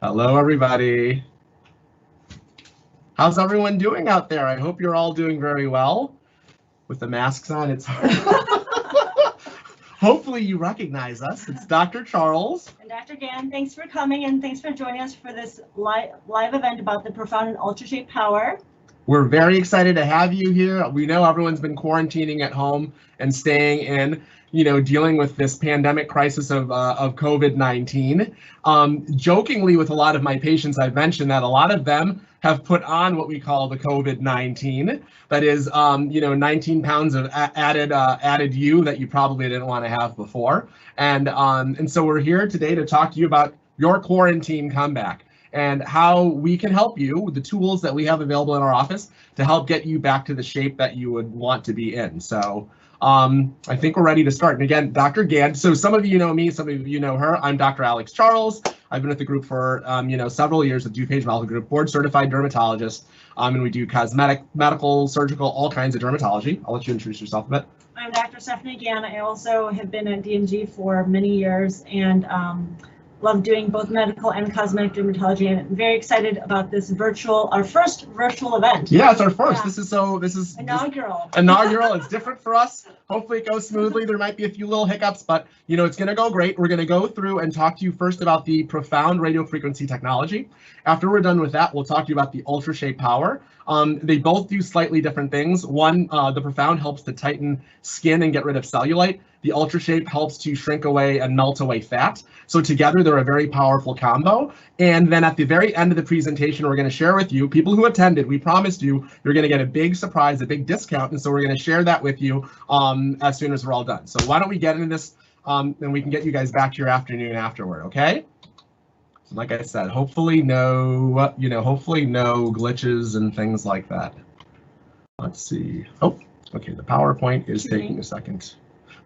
Hello, everybody. How's everyone doing out there? I hope you're all doing very well. With the masks on, it's hard. Hopefully you recognize us. It's Dr. Charles. And Dr. Gann, thanks for coming and thanks for joining us for this live event about the Profound and UltraShape Power. We're very excited to have you here. We know everyone's been quarantining at home and staying in, dealing with this pandemic crisis of COVID-19. Jokingly with a lot of my patients, I've mentioned that a lot of them have put on what we call the COVID-19. That is, 19 pounds of added you that you probably didn't want to have before. And so we're here today to talk to you about your quarantine comeback and how we can help you with the tools that we have available in our office to help get you back to the shape that you would want to be in. So I think we're ready to start. And again, Dr. Gann, so some of you know me, some of you know her. I'm Dr. Alex Charles. I've been with the group for several years with DuPage Medical Group, board certified dermatologist, and we do cosmetic, medical, surgical, all kinds of dermatology. I'll let you introduce yourself a bit. I'm Dr. Stephanie Gann. I also have been at D&G for many years and love doing both medical and cosmetic dermatology, and I'm very excited about this our first virtual event. Yeah, it's our first. Yeah. This is inaugural. Inaugural. It's different for us. Hopefully it goes smoothly. There might be a few little hiccups, but it's going to go great. We're going to go through and talk to you first about the Profound radio frequency technology. After we're done with that, we'll talk to you about the UltraShape Power. They both do slightly different things. One, the Profound helps to tighten skin and get rid of cellulite. The UltraShape helps to shrink away and melt away fat. So together, they're a very powerful combo. And then at the very end of the presentation, we're going to share with you, people who attended, we promised you're going to get a big surprise, a big discount. And so we're going to share that with you as soon as we're all done. So why don't we get into this and we can get you guys back to your afternoon afterward, okay? So like I said, hopefully no glitches and things like that. Let's see. Oh, okay, the PowerPoint is taking a second.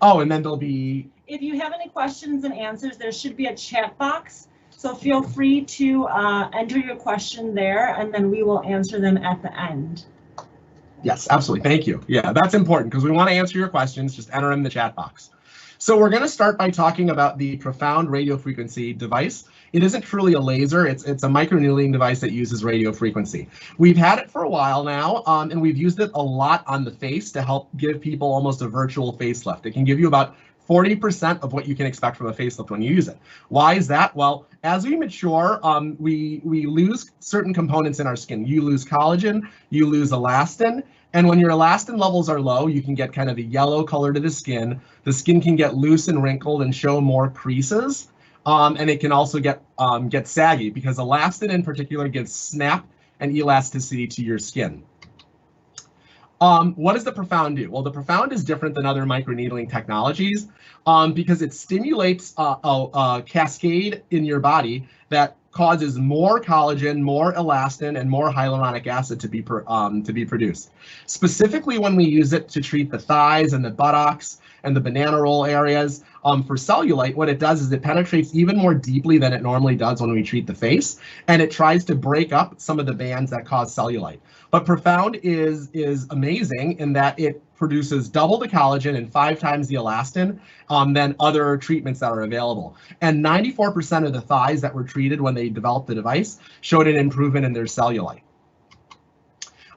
Oh, and then there'll be... If you have any questions and answers, there should be a chat box. So feel free to enter your question there, and then we will answer them at the end. Yes, absolutely. Thank you. Yeah, that's important because we want to answer your questions. Just enter them in the chat box. So we're going to start by talking about the Profound radio frequency device. It isn't truly a laser. It's a microneedling device that uses radio frequency. We've had it for a while now, and we've used it a lot on the face to help give people almost a virtual facelift. It can give you about 40% of what you can expect from a facelift when you use it. Why is that? Well, as we mature, we lose certain components in our skin. You lose collagen, you lose elastin, and when your elastin levels are low, you can get kind of a yellow color to the skin. The skin can get loose and wrinkled and show more creases. And it can also get saggy because elastin in particular gives snap and elasticity to your skin. What does the Profound do? Well, the Profound is different than other microneedling technologies because it stimulates a cascade in your body that causes more collagen, more elastin, and more hyaluronic acid to be produced. Specifically, when we use it to treat the thighs and the buttocks and the banana roll areas, for cellulite, what it does is it penetrates even more deeply than it normally does when we treat the face, and it tries to break up some of the bands that cause cellulite. But Profound is amazing in that it produces double the collagen and 5 times the elastin than other treatments that are available. And 94% of the thighs that were treated when they developed the device showed an improvement in their cellulite.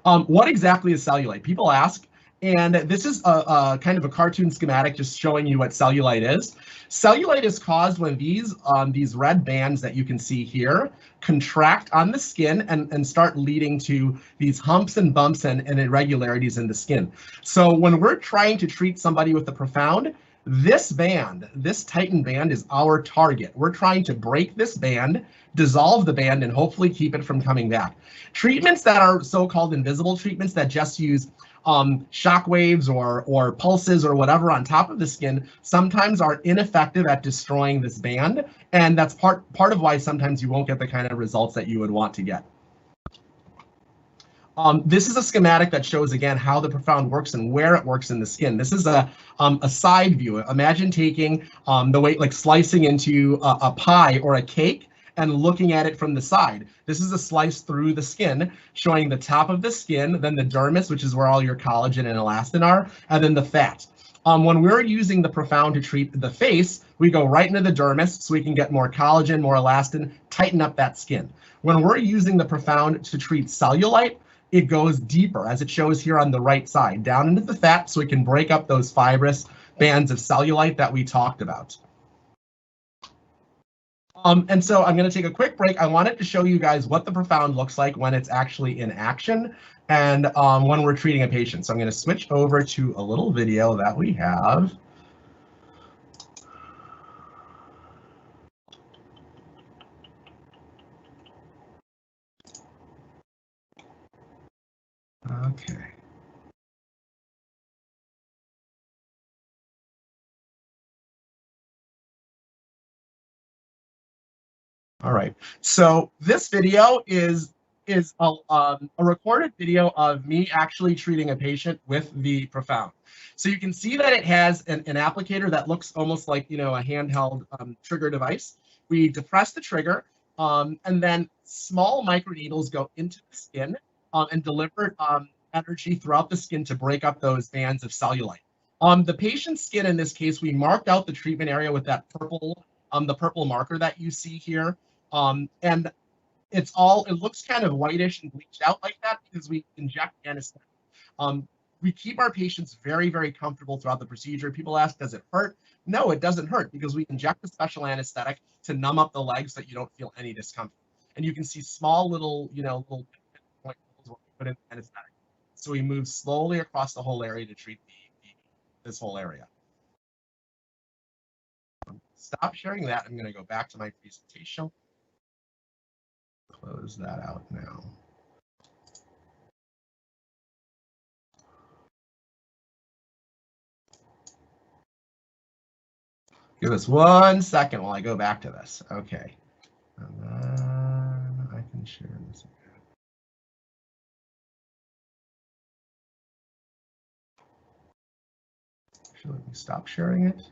What exactly is cellulite? People ask. And this is a kind of a cartoon schematic just showing you what cellulite is. Cellulite is caused when these red bands that you can see here contract on the skin and start leading to these humps and bumps and irregularities in the skin. So when we're trying to treat somebody with the Profound, this band, this tightened band is our target. We're trying to break this band, dissolve the band, and hopefully keep it from coming back. Treatments that are so-called invisible treatments that just use shock waves or pulses or whatever on top of the skin sometimes are ineffective at destroying this band, and that's part of why sometimes you won't get the kind of results that you would want to get. This is a schematic that shows again how the Profound works and where it works in the skin. This is a side view. Imagine taking the way, like slicing into a pie or a cake and looking at it from the side. This is a slice through the skin, showing the top of the skin, then the dermis, which is where all your collagen and elastin are, and then the fat. When we're using the Profound to treat the face, we go right into the dermis so we can get more collagen, more elastin, tighten up that skin. When we're using the Profound to treat cellulite, it goes deeper, as it shows here on the right side, down into the fat so it can break up those fibrous bands of cellulite that we talked about. And so I'm going to take a quick break. I wanted to show you guys what the Profound looks like when it's actually in action and when we're treating a patient. So I'm going to switch over to a little video that we have. Okay. All right. So this video is a recorded video of me actually treating a patient with the Profound. So you can see that it has an applicator that looks almost like, you know, a handheld trigger device. We depress the trigger, and then small microneedles go into the skin and deliver energy throughout the skin to break up those bands of cellulite. On the patient's skin, in this case, we marked out the treatment area with that purple, the purple marker that you see here. And it looks kind of whitish and bleached out like that because we inject anesthetic. We keep our patients very, very comfortable throughout the procedure. People ask, does it hurt? No, it doesn't hurt because we inject a special anesthetic to numb up the legs so that you don't feel any discomfort. And you can see small little, little point holes where we put in anesthetic. So we move slowly across the whole area to treat this whole area. Stop sharing that. I'm going to go back to my presentation. Close that out now. Give us 1 second while I go back to this. Okay. And then I can share this again. Actually, let me stop sharing it.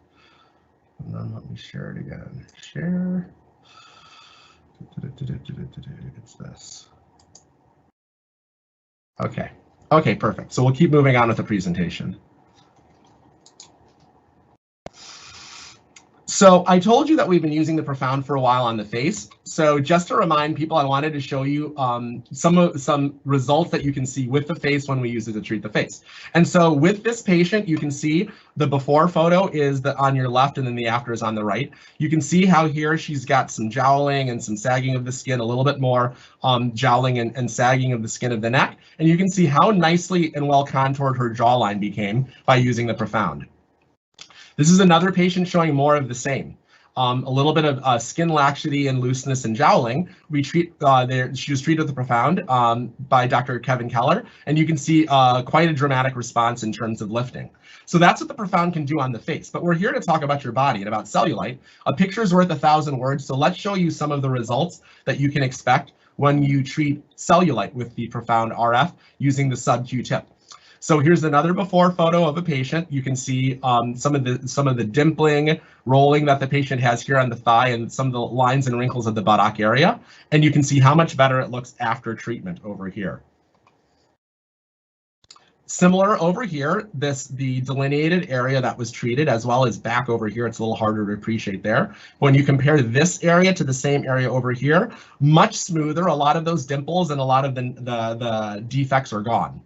And then let me share it again. Share. It's this. Okay. Okay, perfect. So we'll keep moving on with the presentation. So I told you that we've been using the Profound for a while on the face. So just to remind people, I wanted to show you some results that you can see with the face when we use it to treat the face. And so with this patient, you can see the before photo is on your left and then the after is on the right. You can see how here she's got some jowling and some sagging of the skin, a little bit more jowling and sagging of the skin of the neck. And you can see how nicely and well contoured her jawline became by using the Profound. This is another patient showing more of the same. A little bit of skin laxity and looseness and jowling. She was treated with the Profound by Dr. Kevin Keller, and you can see quite a dramatic response in terms of lifting. So that's what the Profound can do on the face. But we're here to talk about your body and about cellulite. A picture is worth 1,000 words, so let's show you some of the results that you can expect when you treat cellulite with the Profound RF using the sub-Q tip. So here's another before photo of a patient. You can see some of the dimpling, rolling that the patient has here on the thigh and some of the lines and wrinkles of the buttock area. And you can see how much better it looks after treatment over here. Similar over here, the delineated area that was treated, as well as back over here, it's a little harder to appreciate there. When you compare this area to the same area over here, much smoother. A lot of those dimples and a lot of the defects are gone.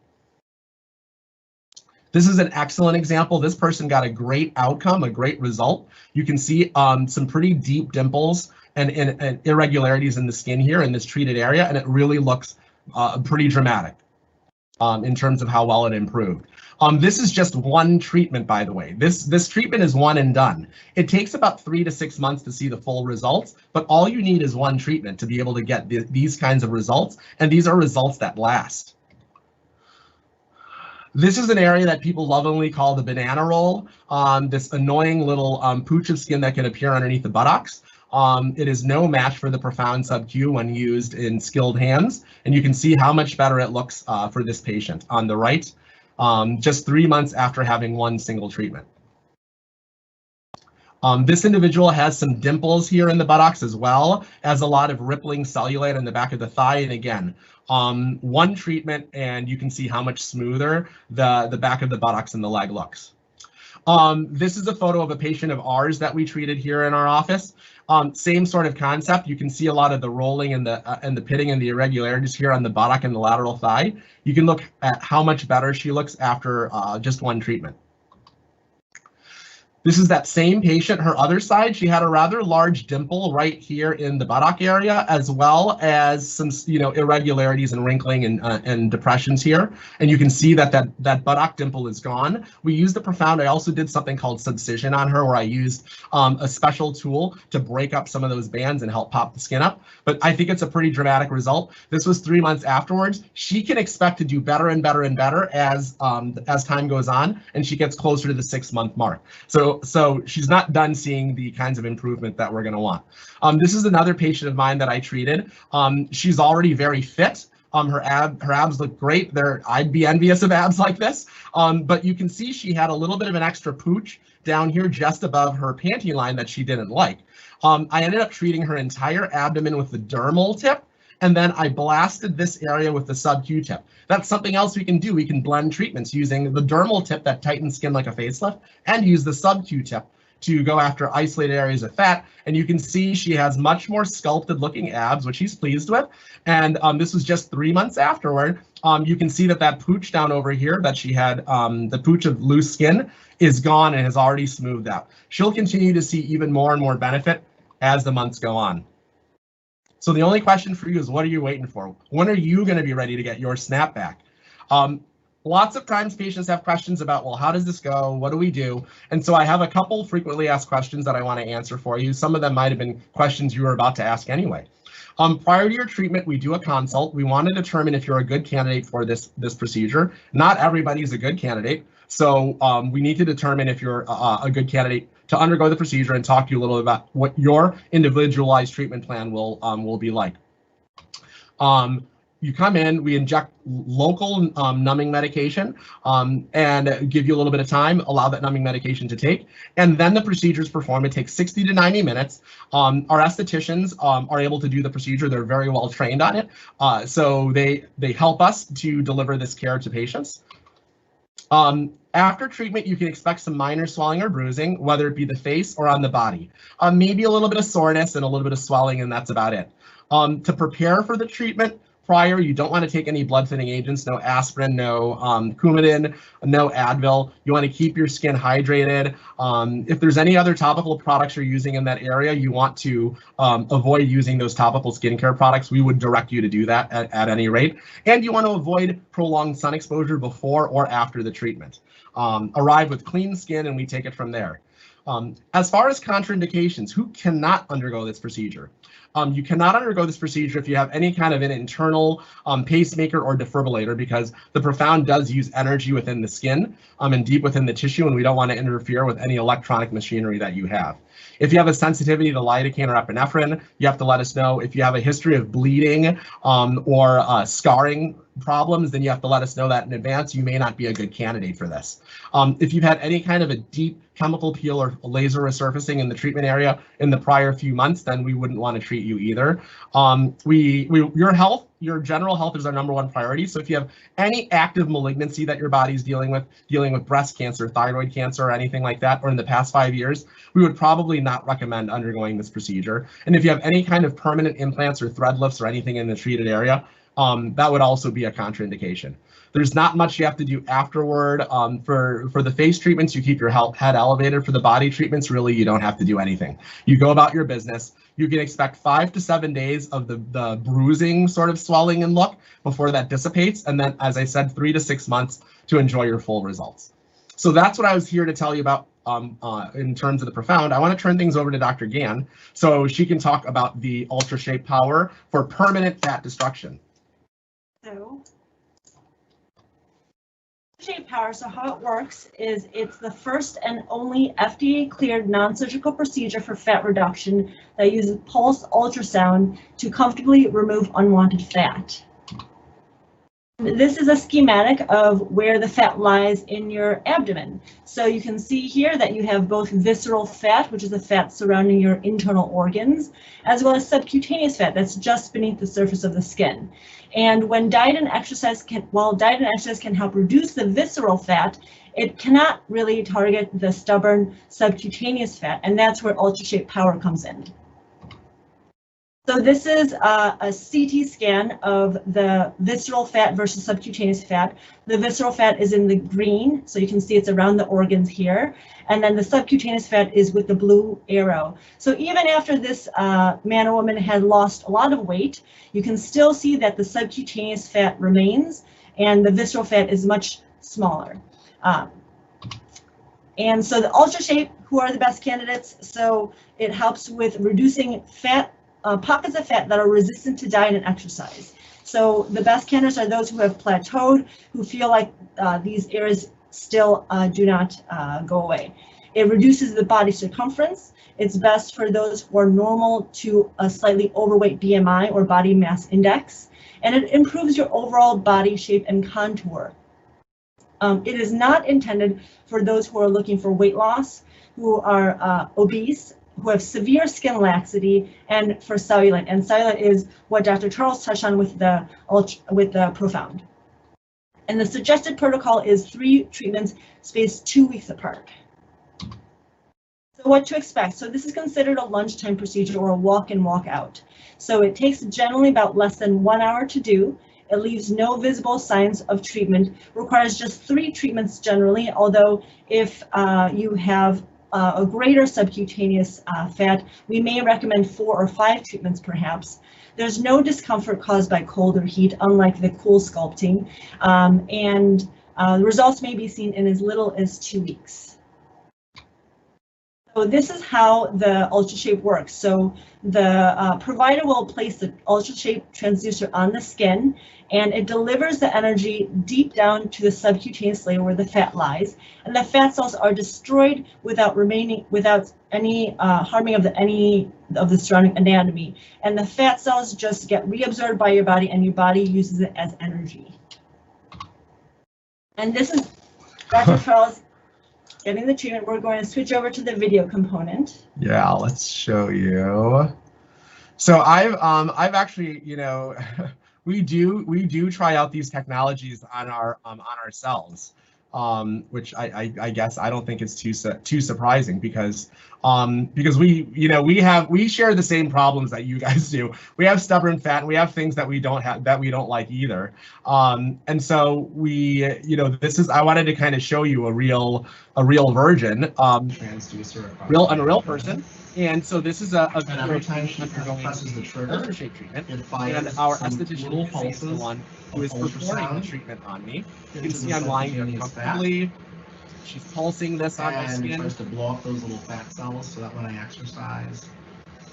This is an excellent example. This person got a great outcome, a great result. You can see some pretty deep dimples and irregularities in the skin here in this treated area, and it really looks pretty dramatic in terms of how well it improved. This is just one treatment, by the way. This treatment is one and done. It takes about 3 to 6 months to see the full results, but all you need is one treatment to be able to get these kinds of results, and these are results that last. This is an area that people lovingly call the banana roll, this annoying little pooch of skin that can appear underneath the buttocks. It is no match for the Profound sub-Q when used in skilled hands, and you can see how much better it looks for this patient on the right, just 3 months after having one single treatment. This individual has some dimples here in the buttocks as well as a lot of rippling cellulite in the back of the thigh. And again, one treatment and you can see how much smoother the back of the buttocks and the leg looks. This is a photo of a patient of ours that we treated here in our office. Same sort of concept. You can see a lot of the rolling and the pitting and the irregularities here on the buttock and the lateral thigh. You can look at how much better she looks after just one treatment. This is that same patient, her other side. She had a rather large dimple right here in the buttock area, as well as some, irregularities and wrinkling and depressions here. And you can see that buttock dimple is gone. We used the Profound. I also did something called subcision on her, where I used a special tool to break up some of those bands and help pop the skin up. But I think it's a pretty dramatic result. This was 3 months afterwards. She can expect to do better and better and better as time goes on, and she gets closer to the 6-month mark. So she's not done seeing the kinds of improvement that we're going to want. This is another patient of mine that I treated. She's already very fit. Her abs look great. I'd be envious of abs like this. But you can see she had a little bit of an extra pooch down here just above her panty line that she didn't like. I ended up treating her entire abdomen with the dermal tip, and then I blasted this area with the sub-Q tip. That's something else we can do. We can blend treatments using the dermal tip that tightens skin like a facelift, and use the sub-Q tip to go after isolated areas of fat. And you can see she has much more sculpted looking abs, which she's pleased with. And this was just 3 months afterward. You can see that pooch down over here that she had, the pooch of loose skin, is gone and has already smoothed out. She'll continue to see even more and more benefit as the months go on. So the only question for you is, what are you waiting for? When are you going to be ready to get your snapback? Lots of times patients have questions about, well, how does this go? What do we do? And so I have a couple frequently asked questions that I want to answer for you. Some of them might have been questions you were about to ask anyway. Prior to your treatment, we do a consult. We want to determine if you're a good candidate for this procedure. Not everybody's a good candidate. So we need to determine if you're a good candidate to undergo the procedure and talk to you a little bit about what your individualized treatment plan will be like. You come in, we inject local numbing medication and give you a little bit of time, allow that numbing medication to take, and then the procedure is performed. It takes 60 to 90 minutes. Our estheticians are able to do the procedure. They're very well trained on it. So they help us to deliver this care to patients. After treatment, you can expect some minor swelling or bruising, whether it be the face or on the body. Maybe a little bit of soreness and a little bit of swelling, and that's about it. To prepare for the treatment prior, you don't want to take any blood thinning agents, no aspirin, no Coumadin, no Advil. You want to keep your skin hydrated. If there's any other topical products you're using in that area, you want to avoid using those topical skincare products. We would direct you to do that at any rate. And you want to avoid prolonged sun exposure before or after the treatment. Arrive with clean skin and we take it from there. As far as contraindications, who cannot undergo this procedure? You cannot undergo this procedure if you have any kind of an internal pacemaker or defibrillator, because the Profound does use energy within the skin and deep within the tissue, and we don't want to interfere with any electronic machinery that you have. If you have a sensitivity to lidocaine or epinephrine, you have to let us know. If you have a history of bleeding or scarring problems, then you have to let us know that in advance. You may not be a good candidate for this. If you've had any kind of a deep chemical peel or laser resurfacing in the treatment area in the prior few months, then we wouldn't want to treat you either. Your health, your general health is our #1 priority. So if you have any active malignancy that your body's dealing with breast cancer, thyroid cancer, or anything like that, or in the past 5 years, we would probably not recommend undergoing this procedure. And if you have any kind of permanent implants or thread lifts or anything in the treated area, that would also be a contraindication. There's not much you have to do afterward. For the face treatments, you keep your head elevated. For the body treatments, really, you don't have to do anything. You go about your business. You can expect 5 to 7 days of the bruising sort of swelling and look before that dissipates. And then, as I said, 3 to 6 months to enjoy your full results. So that's what I was here to tell you about in terms of the Profound. I want to turn things over to Dr. Gann so she can talk about the UltraShape Power for permanent fat destruction. So, UltraShape Power, so how it works is it's the first and only FDA-cleared non-surgical procedure for fat reduction that uses pulse ultrasound to comfortably remove unwanted fat. This is a schematic of where the fat lies in your abdomen. So you can see here that you have both visceral fat, which is the fat surrounding your internal organs, as well as subcutaneous fat that's just beneath the surface of the skin. And when diet and exercise while diet and exercise can help reduce the visceral fat, it cannot really target the stubborn subcutaneous fat, and that's where UltraShape Power comes in. So this is a CT scan of the visceral fat versus subcutaneous fat. The visceral fat is in the green, so you can see it's around the organs here. And then the subcutaneous fat is with the blue arrow. So even after this man or woman had lost a lot of weight, you can still see that the subcutaneous fat remains and the visceral fat is much smaller. And so the UltraShape, who are the best candidates? So it helps with reducing fat, pockets of fat that are resistant to diet and exercise. So the best candidates are those who have plateaued, who feel like these areas still do not go away. It reduces the body circumference. It's best for those who are normal to a slightly overweight BMI or body mass index, and it improves your overall body shape and contour. It is not intended for those who are looking for weight loss, who are obese, who have severe skin laxity, and for cellulite. And cellulite is what Dr. Charles touched on with the Profound. And the suggested protocol is 3 treatments spaced 2 weeks apart. So what to expect? So this is considered a lunchtime procedure or a walk in, walk out. So it takes generally about less than 1 hour to do. It leaves no visible signs of treatment, requires just 3 treatments generally, although if you have a greater subcutaneous fat, we may recommend 4 or 5 treatments perhaps. There's no discomfort caused by cold or heat, unlike the cool sculpting, and the results may be seen in as little as 2 weeks. So this is how the UltraShape works. So the provider will place the UltraShape transducer on the skin, and it delivers the energy deep down to the subcutaneous layer where the fat lies, and the fat cells are destroyed without any harming of any of the surrounding anatomy, and the fat cells just get reabsorbed by your body, and your body uses it as energy. And this is Dr. Charles getting the treatment. We're going to switch over to the video component. Yeah, let's show you. So I've actually, you know, we do try out these technologies on ourselves, which I guess I don't think it's too surprising because we share the same problems that you guys do. We have stubborn fat, and we have things that we don't like either. And so I wanted to kind of show you a real version, transducer, a real person. And so this is a and every time she presses the trigger, UltraShape treatment, it fires and our some esthetician little is pulses the one who is performing the treatment on me. You can see I'm lying here comfortably. She's pulsing this on my skin. And tries to blow up those little fat cells so that when I exercise,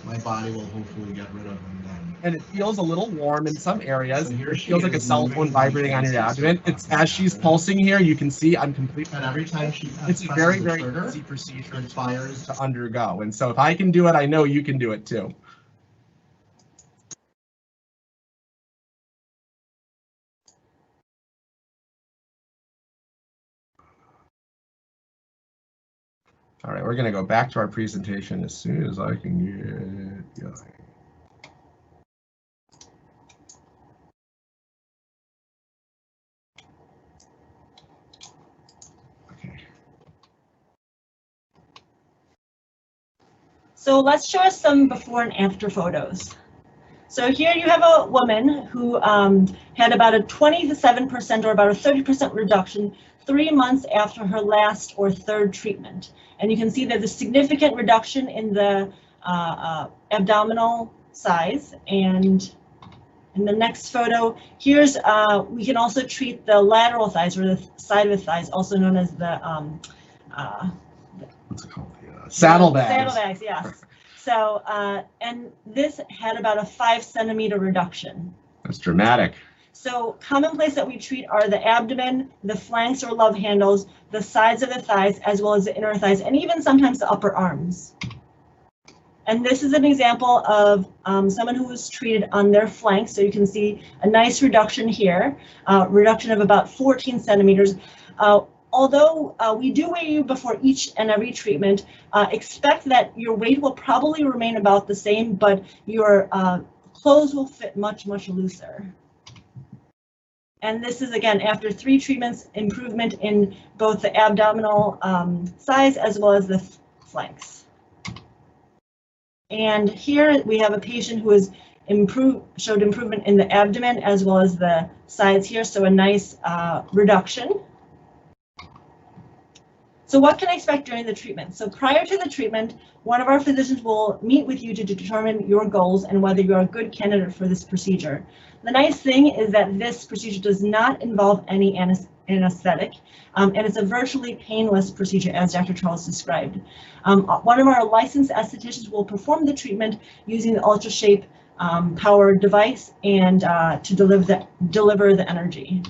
my body will hopefully get rid of them then. And it feels a little warm in some areas. So it feels like a cell phone vibrating on your abdomen. It's as she's pulsing here, you can see I'm completely. And every time she it's a very easy procedure it fires to undergo. And so if I can do it, I know you can do it too. All right, we're going to go back to our presentation as soon as I can get going. Okay. So let's show us some before and after photos. So here you have a woman who had about a 27% or about a 30% reduction 3 months after her last or 3rd treatment. And you can see there's a significant reduction in the abdominal size. And in the next photo, here's, we can also treat the lateral thighs or the side of the thighs, also known as the, what's it called? Saddlebags. Saddlebags, yes. So, and this had about a 5 centimeter reduction. That's dramatic. So commonplace that we treat are the abdomen, the flanks or love handles, the sides of the thighs, as well as the inner thighs, and even sometimes the upper arms. And this is an example of someone who was treated on their flanks. So you can see a nice reduction here, reduction of about 14 centimeters. Although we do weigh you before each and every treatment, expect that your weight will probably remain about the same, but your clothes will fit much, much looser. And this is, again, after 3 treatments, improvement in both the abdominal size as well as the flanks. And here we have a patient who has showed improvement in the abdomen as well as the sides here, so a nice reduction. So what can I expect during the treatment? So prior to the treatment, one of our physicians will meet with you to determine your goals and whether you're a good candidate for this procedure. The nice thing is that this procedure does not involve any anesthetic, and it's a virtually painless procedure, as Dr. Charles described. One of our licensed estheticians will perform the treatment using the UltraShape Power device and to deliver the energy.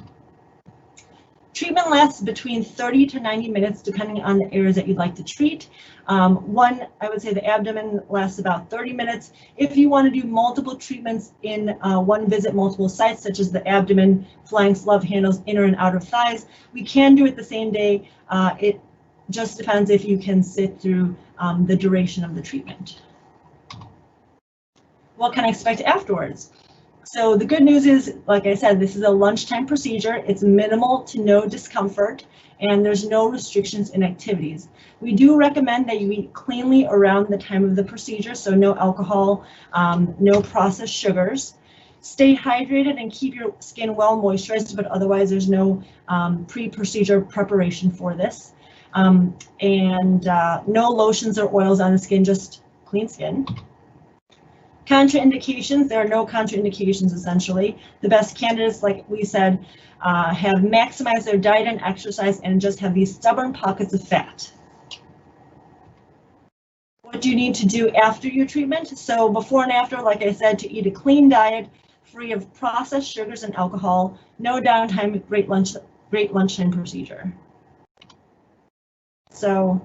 Treatment lasts between 30 to 90 minutes, depending on the areas that you'd like to treat. I would say the abdomen lasts about 30 minutes. If you want to do multiple treatments in one visit, multiple sites, such as the abdomen, flanks, love handles, inner and outer thighs, we can do it the same day. It just depends if you can sit through the duration of the treatment. What can I expect afterwards? So the good news is, like I said, this is a lunchtime procedure. It's minimal to no discomfort, and there's no restrictions in activities. We do recommend that you eat cleanly around the time of the procedure, so no alcohol, no processed sugars. Stay hydrated and keep your skin well moisturized, but otherwise there's no pre-procedure preparation for this. No lotions or oils on the skin, just clean skin. Contraindications, there are no contraindications essentially. The best candidates, like we said, have maximized their diet and exercise and just have these stubborn pockets of fat. What do you need to do after your treatment? So before and after, like I said, to eat a clean diet, free of processed sugars and alcohol, no downtime, great lunchtime procedure. So